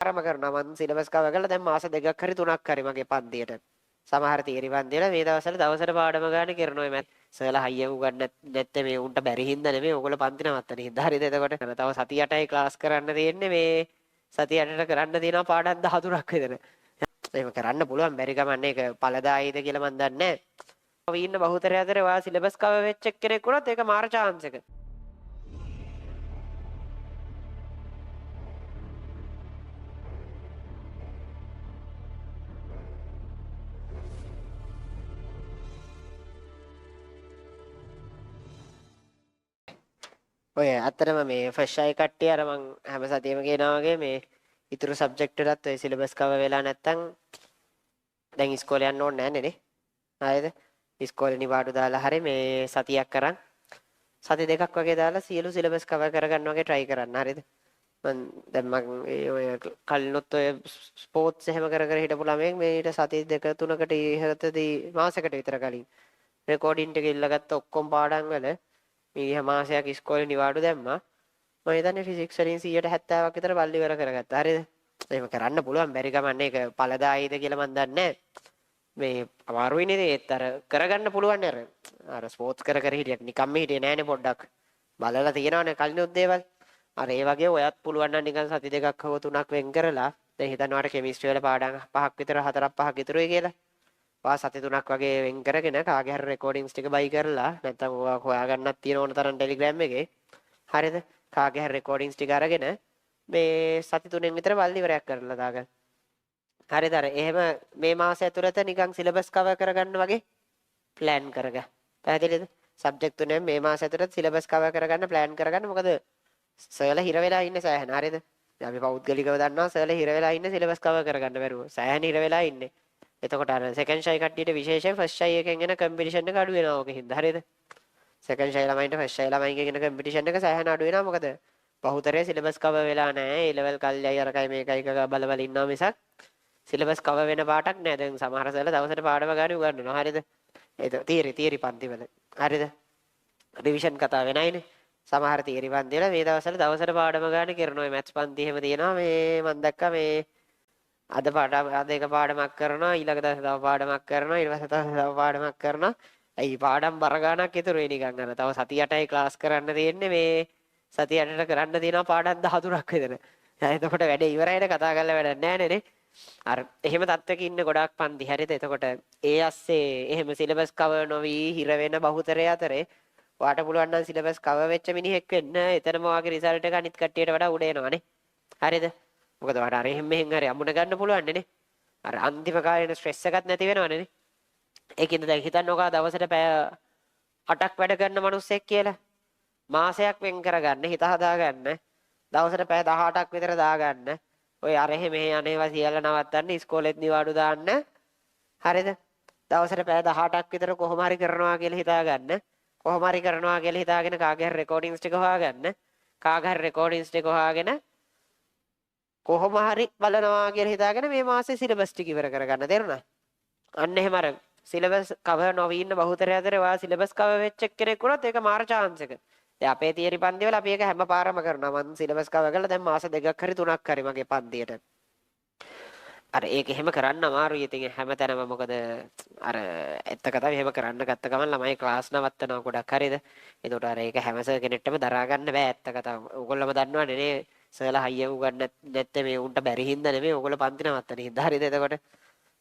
පාරම කරනවා මම syllabus cover කරලා දැන් මාස දෙකක් හරි තුනක් හරි මගේ පන්තියට. සමහර තියරි පන්තිවල මේ දවස්වල පාඩම ගන්න කරනවා මම. සර්ලා හයිය උගන්න නැත්තේ මේ උන්ට බැරි හින්දා නෙමෙයි ඕගොල්ලෝ පන්ති නවත්තන හින්දා. හරිද? එතකොට තව සති 8යි ක්ලාස් කරන්න තියෙන්නේ මේ සති 8ට කරන්න තියෙනවා පාඩම් 13ක් විතර. එහෙම කරන්න පුළුවන් බැරි ගමන්නේ ඒක ඵලදායීද කියලා මන් දන්නේ නැහැ. ඔය ඉන්න බහුතරය අතර ඔයා සිලබස් කවර් වෙච්ච කෙනෙක් වුණත් ඒක මාර chance එක. ඔය ඇත්තටම මේ ෆස්ට් අය කට්ටිය අර මං හැම සතියෙම කියනවා වගේ මේ ඊතුරු සබ්ජෙක්ට් වලත් ඔය සිලබස් කවර් වෙලා නැත්තම් දැන් ඉස්කෝලේ යන්න ඕනේ නැහැ නේ. හරිද? ඉස්කෝලේ නිවාඩු දාලා හරි මේ සතියක් කරන් සති දෙකක් වගේ දාලා සියලු සිලබස් කවර් කරගන්න වගේ try කරන්න. හරිද? මං දැන් මං ඔය කලිනුත් ඔය ස්පෝර්ට්ස් එහෙම කර කර හිටපු ළමයෙක් මේ ඊට සති දෙක තුනකට ඉහතදී මාසෙකට විතර කලින් රෙකෝඩින් ටික ඉල්ලගත්ත ඔක්කොම පාඩම් වල මේ මාසයක් ඉස්කෝලේ නිවාඩු දැම්මා. මම හිතන්නේ ෆිසික්ස් වලින් 170ක් විතර බල්ලි ඉවර කරගත්තා. හරිද? එහෙම කරන්න පුළුවන් බැරි ගමන්නේ ඒක ඵලදායීද කියලා මන් දන්නේ නැහැ. මේ අමාරුයි නේද ඒත් අර කරගන්න පුළුවන් අර ස්පෝර්ට්ස් කර කර හිටියට නිකම්ම හිටියේ නෑනේ පොඩ්ඩක්. බලලා තියෙනවනේ කලිනුත් දේවල්. අර ඒ වගේ ඔයත් පුළුවන් නම් නිකන් සති දෙකක් හව තුනක් වෙන් කරලා දැන් හිතන්නවාට කෙමිස්ට්‍රි වල පාඩම් 5ක් විතර 4ක් 5ක් ඉතුරුයි කියලා. වා සති තුනක් වගේ වෙන් කරගෙන කාගේ හරි රෙකෝඩින්ග්ස් ටික බයි කරලා නැත්නම් ඔයා හොයාගන්නත් තියෙන ඕන තරම් ටෙලිග්‍රෑම් එකේ. හරිද? කාගේ හරි රෙකෝඩින්ග්ස් ටික අරගෙන මේ සති තුනෙන් විතර බල්ලි ඉවරයක් කරලා දාගන්න. හරිද? අර එහෙම මේ මාසය ඇතුළත නිකන් සිලබස් කවර් කරගන්න වගේ ප්ලෑන් කරගන්න. පැහැදිලිද? සබ්ජෙක්ට් තුනෙන් මේ මාසය ඇතුළත සිලබස් කවර් කරගන්න ප්ලෑන් කරගන්න. මොකද සර්ලා හිර වෙලා ඉන්නේ සෑහෙන. හරිද? දැන් අපි පෞද්ගලිකව දන්නවා සර්ලා හිර වෙලා ඉන්නේ සිලබස් කවර් කරගන්න බැරුව. සෑහෙන හිර වෙලා ඉන්නේ. එතකොට අර සෙකන්ඩ් ෂයි කට්ටියට විශේෂයෙන් ෆස්ට් ෂයි එකෙන් එන කම්පිටිෂන් එක අඩු වෙනවා ඕකෙ හින්දා. හරිද? සෙකන්ඩ් ෂයි ළමයින්ට ෆස්ට් ෂයි ළමයින්ගේ එන කම්පිටිෂන් එක සෑහෙන අඩු වෙනවා. මොකද බහුතරය සිලබස් කවර් වෙලා නැහැ. ඒ ලෙවල් කල්යයි අරකයි මේකයි එක බල බල ඉන්නවා මිසක් සිලබස් කවර් වෙන පාටක් නැහැ. දැන් සමහර සර්ලා දවසට පාඩම ගන්න උගන්වනවා. හරිද? ඒක තියරි පන්ති වල. හරිද? රිවිෂන් කතා වෙනයිනේ. සමහර තියරි පන්ති වල මේ දවස්වල දවසට පාඩම ගන්න කරනවා. මේ මැත්ස් පන්ති එහෙම තියෙනවා. මේ මම දැක්කා මේ අද එක පාඩමක් කරනවා ඊළඟ දවසේ තව පාඩමක් කරනවා ඊට පස්සේ තව පාඩමක් කරනවා. ඇයි පාඩම් බර ගණක් ඉතුරුයි නිකන් අර තව සති 8යි ක්ලාස් කරන්න තියෙන්නේ මේ සති 8ට කරන්න තියෙනවා පාඩම් 13ක් විතර. එතකොට වැඩේ ඉවරයිනේ කතා කරලා වැඩක් නැහැ නේ. අර එහෙම තත්ත්වයක ඉන්න ගොඩාක් පන්ති. හරිද? එතකොට ඒ ඇස්සේ එහෙම සිලබස් කවර් නොවි හිර වෙන බහුතරය අතරේ ඔයාට පුළුවන් නම් සිලබස් කවර් වෙච්ච මිනිහෙක් වෙන්න. එතනම වාගේ රිසල්ට් එක අනිත් කට්ටියට වඩා උඩ එනවනේ. හරිද? මොකද ඔයාට අර එහෙම මෙහෙන් හරි අමුණ ගන්න පුළුවන් නේ. අර අන්තිම කාලේ ස්ට්‍රෙස් එකක් නැති වෙනවනේ. ඒකින්ද දැන් හිතන්නකෝ දවසට පැය 8ක් වැඩ කරන මිනිස්සෙක් කියලා. මාසයක් වෙන් කරගන්න හිත හදාගන්න. දවසට පැය 18ක් විතර දාගන්න. ඔය අර එහෙ මෙහෙ අනේවා සියල්ල නවත්තන්න ඉස්කෝලේත් නිවාඩු දාන්න. හරිද? දවසට පැය 18ක් විතර කොහොම හරි කරනවා කියලා හිතාගන්න. කොහොම හරි කරනවා කියලා හිතාගෙන කාගේ හරි රෙකෝඩින්ග්ස් ටික හොයාගන්න. කාගේ හරි රෙකෝඩින්ග්ස් ටික හොයාගෙන කොහොම හරි බලනවා කියලා හිතාගෙන මේ මාසේ සිලබස් ටික ඉවර කරගන්න. තේරුණා? අන්න එහෙම අර සිලබස් කවර් නොවි ඉන්න බහුතරය අතර ඔයා සිලබස් කවර් වෙච්ච කෙනෙක් වුණත් ඒක මාර chance එක. දැන් අපේ තියරි පන්ති වල අපි ඒක හැම පාරම කරනවා. මම සිලබස් කවර් කරලා දැන් මාස දෙකක් හරි තුනක් හරි මගේ පන්තියට. අර ඒක එහෙම කරන්න අමාරුයි. ඉතින් හැමතැනම මොකද අර ඇත්ත කතාව එහෙම කරන්න ගත්ත ගමන් ළමයි ක්ලාස් නවත්තනවා ගොඩක්. හරිද? ඒකට අර ඒක හැම කෙනෙක්ටම දරා ගන්න බෑ ඇත්ත කතාව. ඕගොල්ලෝම දන්නවනේ නේ සර්ලා හයිය උගන්න නැත්තේ මේ උන්ට බැරි හින්දා නෙමෙයි ඕගොල්ලෝ පන්ති නවත්තන හින්දා. හරිද? එතකොට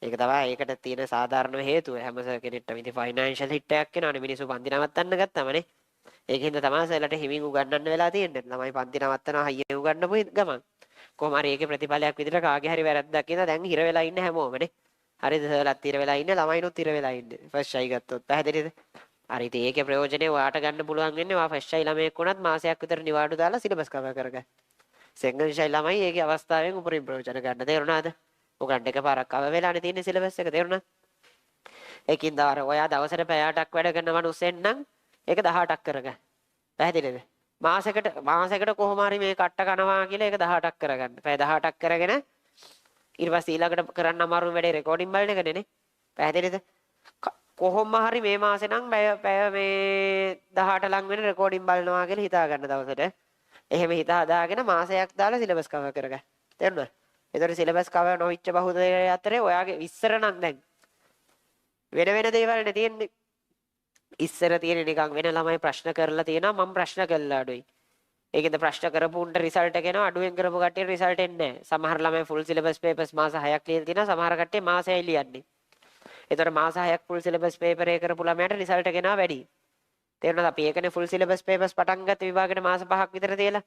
ඒක තමයි ඒකට තියෙන සාධාරණ හේතුව. හැම කෙනෙක්ටම ඉතින් ෆයිනෑන්ෂල් හිට් එකක් එනවනේ මිනිස්සු පන්ති නවත්තන්න ගත්තමනේ. ඒකින්ද තමයි සර්ලාට හිමින් උගන්නන්න වෙලා තියෙන්නේ. ළමයි පන්ති නවත්තනවා හයිය උගන්නපු ගමන්. කොහොම හරි ඒකේ ප්‍රතිඵලයක් විදිහට කාගේ හරි වැරද්දක් ඉඳලා දැන් හිර වෙලා ඉන්නේ හැමෝමනේ. හරිද? සර්ලාත් හිර වෙලා ඉන්නේ ළමයිනුත් හිර වෙලා ඉන්නේ. ෆස්ට් ෂයි ගත්තොත් පැහැදිලිද? හරි ඉතින් ඒකේ ප්‍රයෝජනේ ඔයාට ගන්න පුළුවන් වෙන්නේ ඔයා ෆස්ට් ෂයි ළමයෙක් වුණත් මාසයක් විතර නිවාඩු දාලා සිලබස් කවර් කරගන්න. සෙකන්ඩ් ෂයි ළමයි ඒකේ අවස්ථාවෙන් උපරිම ප්‍රයෝජන ගන්න. තේරුණාද? ඔයගන්ට එකපාරක් කවර් වෙලානේ තියෙන්නේ සිලබස් එක. තේරුණාද? ඒකින්ද අර ඔයා දවසට පැය 8ක් වැඩ කරන මනුස්සෙන් නම් ඒක 18ක් කරගන්න. පැහැදිලිද? මාසයකට කොහොම හරි මේ කට්ට කනවා කියලා ඒක 18ක් කරගන්න. පැය 18ක් කරගෙන ඊට පස්සේ ඊළඟට කරන්න අමාරු වැඩේ රෙකෝඩින් බලන එකනේ නේ. පැහැදිලිද? කොහොම හරි මේ මාසේ නම් පැය මේ 18 ලඟ වෙන රෙකෝඩින් බලනවා කියලා හිතා ගන්න දවසට. එහෙම හිත හදාගෙන මාසයක් දාලා සිලබස් කවර් කරගන්න. තේරුණාද? ඒතර සිලබස් කවර් නොවිච්ච බහුතරය අතරේ ඔයාගේ ඉස්සර නම් දැන් වෙන වෙන දේවල් නේ තියෙන්නේ. ඉස්සර තියෙන නිකන් වෙන ළමයි ප්‍රශ්න කරලා තියෙනවා මම ප්‍රශ්න කළා අඩුයි. ඒකෙන්ද ප්‍රශ්න කරපු උන්ට රිසල්ට් එක එනවා අඩුවෙන් කරපු කට්ටිය රිසල්ට් එන්නේ නැහැ. සමහර ළමයි ෆුල් සිලබස් පේපර්ස් මාස 6ක් ලියලා තියෙනවා සමහර කට්ටිය මාසෙයි ලියන්නේ. ඒතර මාස 6ක් ෆුල් සිලබස් පේපර් එක කරපු ළමයාට රිසල්ට් එක එනවා වැඩි. තේරුණාද අපි ඒකනේ ෆුල් සිලබස් පේපර්ස් පටන් ගත්ත විභාගෙට මාස 5ක් විතර තියලා.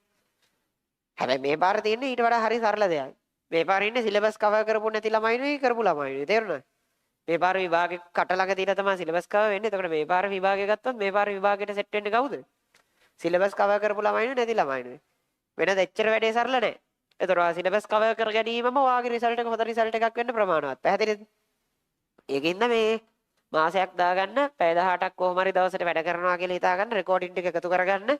හැබැයි මේ පාර තියෙන්නේ ඊට වඩා හරි සරල දෙයක්. මේ පාර ඉන්නේ සිලබස් කවර් කරපු නැති ළමයිනුයි කරපු ළමයිනුයි තේරුණාද? මේ පාර විභාගේ කට ළඟ තියලා තමයි සිලබස් කවර් වෙන්නේ. එතකොට මේ පාර විභාගය ගත්තොත් මේ පාර විභාගයට සෙට් වෙන්නේ කවුද? සිලබස් කවර් කරපු ළමයිනුයි නැති ළමයිනුයි. වෙනද එච්චර වැඩේ සරල නැහැ. එතකොට ඔයා සිලබස් කවර් කර ගැනීමම ඔයාගේ රිසල්ට් එක හොඳ රිසල්ට් එකක් වෙන්න ප්‍රමාණවත්. පැහැදිලිද? ඒකින්ද මේ මාසයක් දාගන්න පැය 18ක් කොහොම හරි දවසට වැඩ කරනවා කියලා හිතාගන්න රෙකෝඩින් ටික එකතු කරගන්න.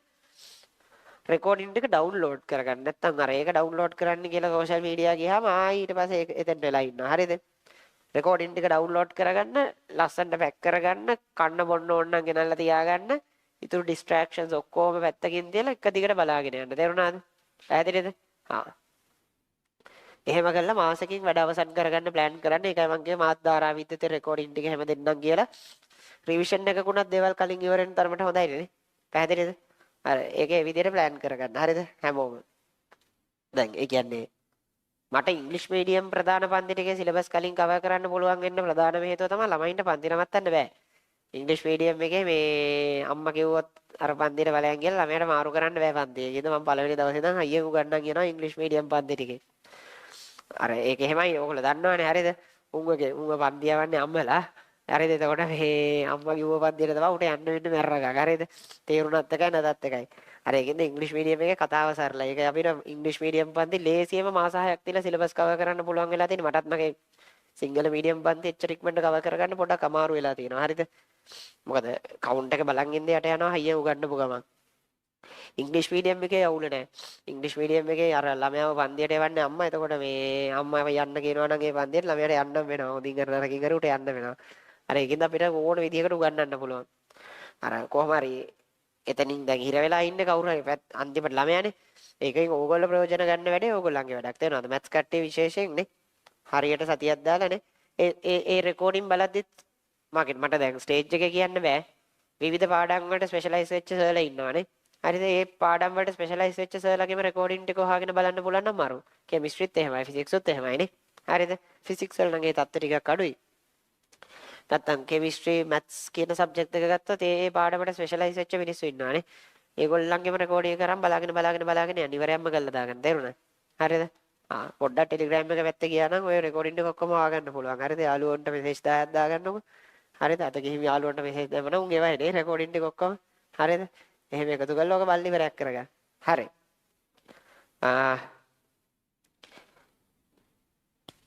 රෙකෝඩින් ටික ඩවුන්ලෝඩ් කරගන්න. නැත්නම් අර ඒක ඩවුන්ලෝඩ් කරන්න කියලා සෝෂල් මීඩියා ගියාම ඊට පස්සේ එතෙන් වෙලා ඉන්නවා. හරිද? රෙකෝඩින් ටික ඩවුන්ලෝඩ් කරගන්න, ලස්සනට පැක් කරගන්න, කන්න බොන්න ඕන නම් ගෙනල්ලා තියාගන්න. ඉතුරු ඩිස්ට්‍රැක්ෂන්ස් ඔක්කොම පැත්තකින් තියලා එක දිගට බලාගෙන යන්න. තේරුණාද? පැහැදිලිද? හා. එහෙම කළා මාසෙකින් වැඩ අවසන් කරගන්න ප්ලෑන් කරන්න. ඒකයි මම කිව්වේ මාත් ධාරා විද්‍යුතේ රෙකෝඩින් ටික හැම දෙන්නම් කියලා. රිවිෂන් එකකුණත් දේවල් කලින් ඉවර වෙන තරමට හොඳයි නේ. පැහැදිලිද? අර ඒකේ විදිහට ප්ලෑන් කරගන්න. හරිද? හැමෝම. දැන් ඒ කියන්නේ මට ඉංග්‍රීසි මීඩියම් ප්‍රධාන පන්ති ටිකේ සිලබස් කලින් කවර් කරන්න පුළුවන් වෙන්න ප්‍රධානම හේතුව තමයි ළමයින්ට පන්ති නවත්තන්න බෑ. ඉංග්‍රීසි මීඩියම් එකේ මේ අම්මා කිව්වොත් අර පන්තියට බලයන් කියලා ළමයට මාරු කරන්න බෑ පන්තිය. ඒකද මම පළවෙනි දවසේ ඉඳන් අයියේ උගන්වන්න කියනවා ඉංග්‍රීසි මීඩියම් පන්ති ටිකේ. අර ඒක එහෙමයි ඕගොල්ලෝ දන්නවනේ හරිද? උංග පන්ති යවන්නේ අම්මලා. හරිද? එතකොට මේ අම්මා කිව්ව පන්තියට තමයි උට යන්න වෙන්නේ මැරරගා. හරිද? තේරුණත් එකයි නැතත් එකයි. අර ඒකෙන්ද ඉංග්‍රීසි මීඩියම් එකේ කතාව සරලයි. ඒක අපිට ඉංග්‍රීසි මීඩියම් පන්ති ලේසියෙම මාස 6ක් තියලා සිලබස් කවර් කරන්න පුළුවන් වෙලා තියෙන. මටත් මගේ සිංගල මීඩියම් පන්ති එච්චර ඉක්මනට කවර් කරගන්න පොඩ්ඩක් අමාරු වෙලා තියෙනවා. හරිද? මොකද කවුන්ට් එක බලන් ඉඳ යට යනවා හයිය උගන්නපු ගමන්. ඉංග්‍රීසි මීඩියම් එකේ අවුල නැහැ. ඉංග්‍රීසි මීඩියම් එකේ අර ළමයාව පන්තියට එවන්නේ අම්මා. එතකොට මේ අම්මාව යන්න කියනවා නම් ඒ පන්තියට ළමයාට යන්න වෙනවා. හොඳින් කර නරකින් කර උට යන්න වෙනවා. අර ඒකින්ද අපිට ඕන විදිහකට උගන්වන්න පුළුවන්. අර කොහොම හරි එතනින් දැන් හිර වෙලා ඉන්නේ කවුරු හරි අන්තිමට ළමයානේ. ඒකෙන් ඕගොල්ලෝ ප්‍රයෝජන ගන්න වැඩේ ඕගොල්ලන්ගේ වැඩක්. තේරෙනවද? මැත්ස් කට්ටිය විශේෂයෙන් නේ. හරියට සතියක් දාලානේ. ඒ රෙකෝඩින් බලද්දිත් මට දැන් ස්ටේජ් එකේ කියන්න බෑ. විවිධ පාඩම් වලට ස්පෙෂලායිස් වෙච්ච සර්ලා ඉන්නවනේ. හරිද? ඒ පාඩම් වලට ස්පෙෂලායිස් වෙච්ච සර්ලාගේම රෙකෝඩින් ටික හොයාගෙන බලන්න පුළුවන් නම් මරු. කෙමිස්ට්‍රිත් එහෙමයි, ෆිසික්ස්ත් එහෙමයිනේ. හරිද? ෆිසික්ස් වල නම් ඒ තත්ත්ව ටිකක් අඩුයි. නැත්තම් කෙමිස්ට්‍රි මැත්ස් කියන සබ්ජෙක්ට් එක ගත්තොත් ඒ පාඩමට ස්පෙෂලායිස් වෙච්ච මිනිස්සු ඉන්නවනේ. ඒගොල්ලන්ගේම රෙකෝඩින් කරන් බලාගෙන යන්න ඉවරයක්ම කරලා දාගන්න. තේරුණා? හරිද? පොඩ්ඩක් ටෙලිග්‍රෑම් එක පැත්තේ ගියා නම් ඔය රෙකෝඩින් එක ඔක්කොම හොයාගන්න පුළුවන්. හරිද? යාළුවන්ට මෙසේජ් 10ක් දාගන්නකො. හරිද? අත ගිහින් යාළුවන්ට මෙසේජ් දැම්මම උන් ඒවයි නේ රෙකෝඩින් ටික ඔක්කොම. හරිද? එහෙම එකතු කරලා ඔක බල්ලි ඉවරයක් කරගන්න. හරි.